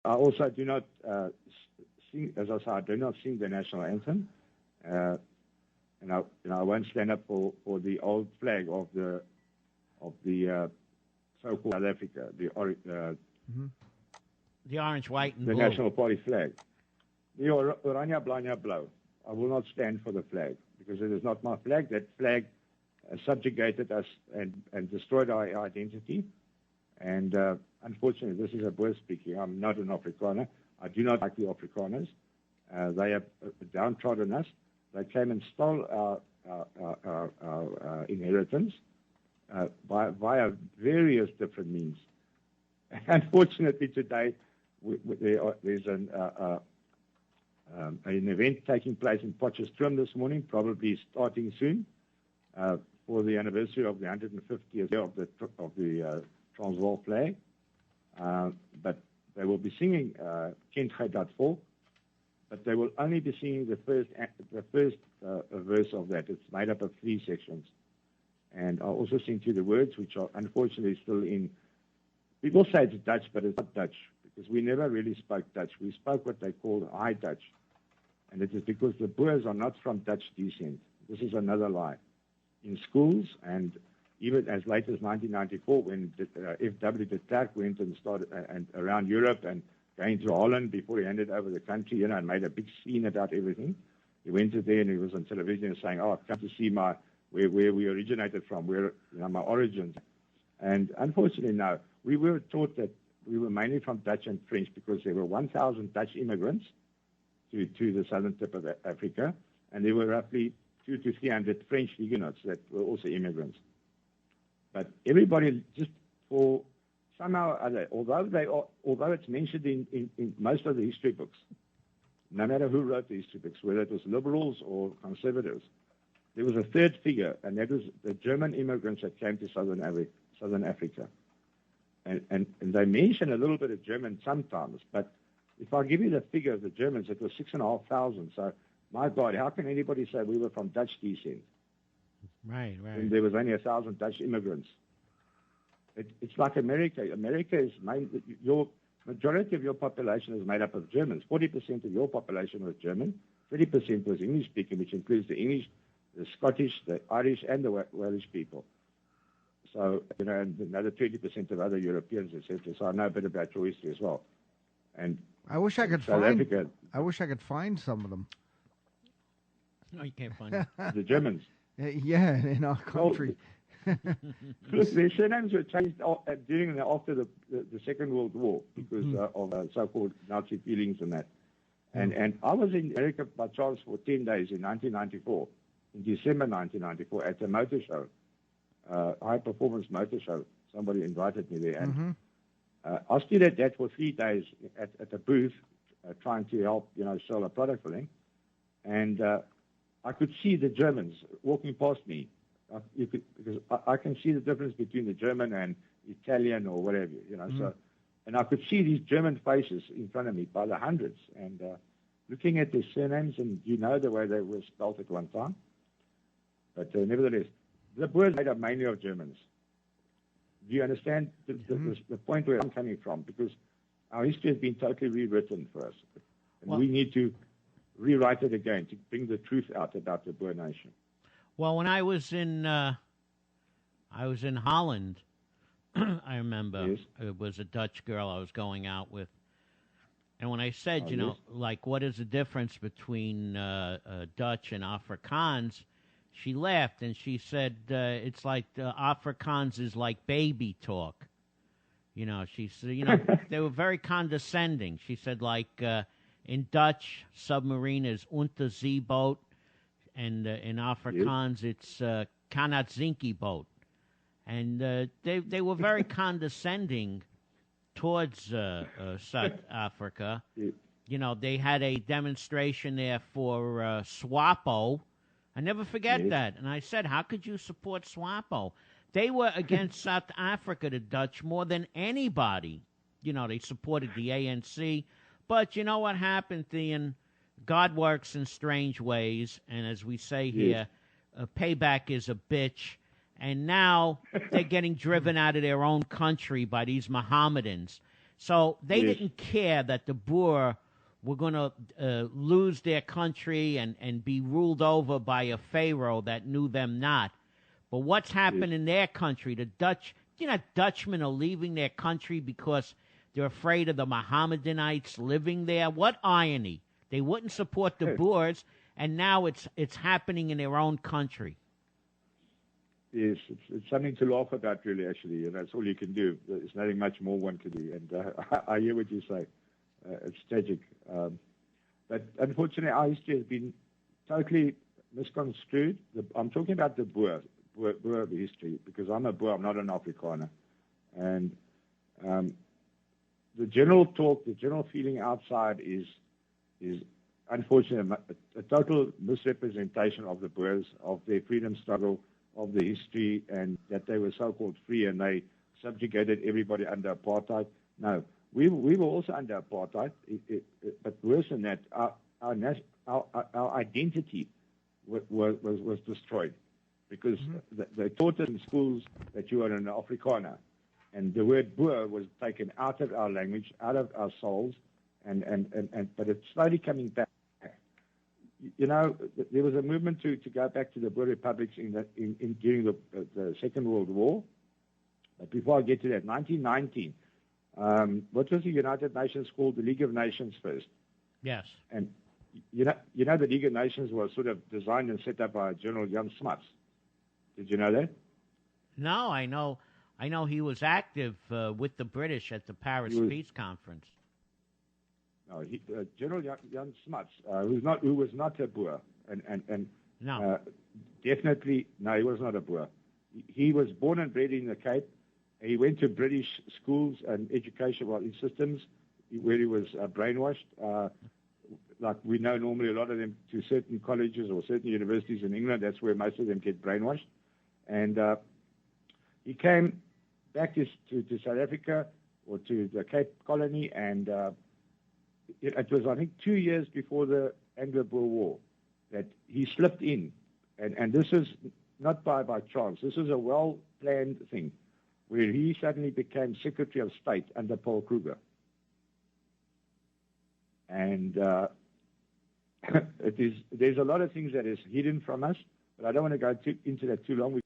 I also do not sing, as I said, I do not sing the national anthem. And I won't stand up for the old flag of the so-called South Africa, the orange, white, and the blue. National Party flag. The Oranje, Blanje, Blauw. I will not stand for the flag because it is not my flag. That flag subjugated us and destroyed our identity. And unfortunately, this is a Boer speaking. I'm not an Afrikaner. I do not like the Afrikaners. They have downtrodden us. They came and stole our inheritance via various different means. Unfortunately, today there's an event taking place in Potchefstroom this morning, probably starting soon, for the anniversary of the 150th year of the Transvaal flag. But they will be singing Kent Gij dat Volk, but they will only be singing the first verse of that. It's made up of 3 sections. And I'll also sing to the words, which are unfortunately still in, people say it's Dutch, but it's not Dutch, because we never really spoke Dutch. We spoke what they call High Dutch. And it is because the Boers are not from Dutch descent. This is another lie. In schools, and even as late as 1994, when F.W. de Klerk went and started and around Europe and going to Holland before he handed over the country, and made a big scene about everything. He went to there and he was on television and saying, "Oh, I've come to see where we originated from, where my origins." And unfortunately, no. We were taught that we were mainly from Dutch and French because there were 1,000 Dutch immigrants to the southern tip of Africa, and there were roughly 200 to 300 French Huguenots that were also immigrants. But everybody, just for somehow or other, although it's mentioned in most of the history books, no matter who wrote the history books, whether it was liberals or conservatives, there was a third figure, and that was the German immigrants that came to southern Africa. And they mention a little bit of German sometimes, but if I give you the figure of the Germans, it was 6,500. So, my God, how can anybody say we were from Dutch descent? Right. And there was only 1,000 Dutch immigrants. It's like America. America is your majority of your population is made up of Germans. 40% of your population was German. 30% was English speaking, which includes the English, the Scottish, the Irish, and the Welsh people. So, and another 20% of other Europeans, etc. So I know a bit about your history as well. And I wish I could find some of them. No, you can't find them. The Germans. Yeah, in our country. Look, their surnames were changed after the Second World War because of so-called Nazi feelings and that. And I was in America by chance for 10 days in 1994, in December 1994, at a motor show, high-performance motor show. Somebody invited me there. And I stood at that for 3 days at a booth trying to help, sell a product for them. And I could see the Germans walking past me. Because I can see the difference between the German and Italian or whatever, So, and I could see these German faces in front of me by the hundreds, and looking at their surnames, and the way they were spelled at one time. But nevertheless, the Boers made up mainly of Germans. Do you understand the point where I'm coming from? Because our history has been totally rewritten for us, and we need to rewrite it again to bring the truth out about the Boer nation. Well, when I was in Holland, I remember it was a Dutch girl I was going out with, and when I said, like, what is the difference between Dutch and Afrikaans, she laughed and she said, it's like Afrikaans is like baby talk. She said, they were very condescending. She said, like, in Dutch, submarine is Unterzeeboot. And in Afrikaans, it's Kanatzinki boat. And they were very condescending towards South Africa. They had a demonstration there for SWAPO. I never forget that. And I said, how could you support SWAPO? They were against South Africa, the Dutch, more than anybody. They supported the ANC. But you know what happened, Theuns? God works in strange ways, and as we say here, payback is a bitch. And now they're getting driven out of their own country by these Mohammedans. So they didn't care that the Boer were going to lose their country and be ruled over by a pharaoh that knew them not. But what's happened in their country? The Dutch, Dutchmen are leaving their country because they're afraid of the Mohammedanites living there. What irony. They wouldn't support the Boers, and now it's happening in their own country. Yes, it's something to laugh about, really, actually, and that's all you can do. There's nothing much more one can do, and I hear what you say. It's tragic. But unfortunately, our history has been totally misconstrued. I'm talking about the Boer history, because I'm a Boer, I'm not an Afrikaner. And the general talk, the general feeling outside is unfortunately a total misrepresentation of the Boers, of their freedom struggle, of the history, and that they were so-called free and they subjugated everybody under apartheid. No, we were also under apartheid, but worse than that, our identity was destroyed, because they taught in schools that you are an Afrikaner, and the word Boer was taken out of our language, out of our souls, but it's slowly coming back. You know, there was a movement to go back to the Boer republics during the Second World War. But before I get to that, 1919, what was the United Nations called? The League of Nations first. Yes. And you know the League of Nations was sort of designed and set up by General Jan Smuts. Did you know that? No, I know he was active with the British at the Paris Peace Conference. No, General Jan Smuts, who was not a Boer, and no, definitely no, he was not a Boer. He was born and bred in the Cape. He went to British schools and educational systems where he was brainwashed. Like we know normally, a lot of them to certain colleges or certain universities in England. That's where most of them get brainwashed. And he came back to South Africa or to the Cape Colony, and it was, I think, 2 years before the Anglo-Boer War that he slipped in. And this is not by chance. This is a well-planned thing where he suddenly became Secretary of State under Paul Kruger. And there's a lot of things that is hidden from us, but I don't want to go into that too long.